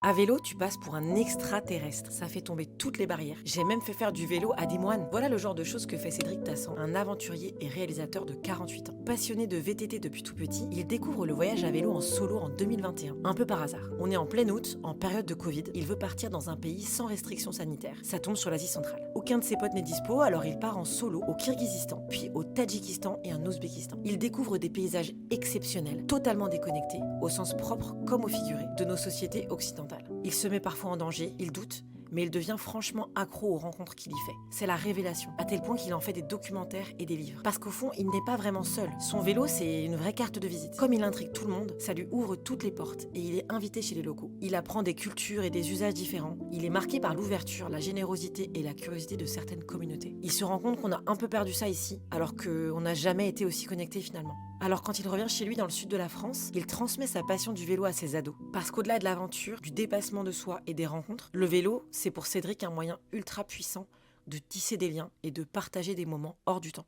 À vélo, tu passes pour un extraterrestre. Ça fait tomber toutes les barrières. J'ai même fait faire du vélo à des moines. Voilà le genre de choses que fait Cédric Tassan, un aventurier et réalisateur de 48 ans. Passionné de VTT depuis tout petit, il découvre le voyage à vélo en solo en 2021, un peu par hasard. On est en plein août, en période de Covid, il veut partir dans un pays sans restrictions sanitaires. Ça tombe sur l'Asie centrale. Aucun de ses potes n'est dispo, alors il part en solo au Kirghizistan, puis au Tadjikistan et en Ouzbékistan. Il découvre des paysages exceptionnels, totalement déconnectés, au sens propre comme au figuré, de nos sociétés occidentales. Il se met parfois en danger, il doute, mais il devient franchement accro aux rencontres qu'il y fait. C'est la révélation, à tel point qu'il en fait des documentaires et des livres. Parce qu'au fond, il n'est pas vraiment seul. Son vélo, c'est une vraie carte de visite. Comme il intrigue tout le monde, ça lui ouvre toutes les portes et il est invité chez les locaux. Il apprend des cultures et des usages différents. Il est marqué par l'ouverture, la générosité et la curiosité de certaines communautés. Il se rend compte qu'on a un peu perdu ça ici, alors qu'on n'a jamais été aussi connecté finalement. Alors quand il revient chez lui dans le sud de la France, il transmet sa passion du vélo à ses ados. Parce qu'au-delà de l'aventure, du dépassement de soi et des rencontres, le vélo, c'est pour Cédric un moyen ultra puissant de tisser des liens et de partager des moments hors du temps.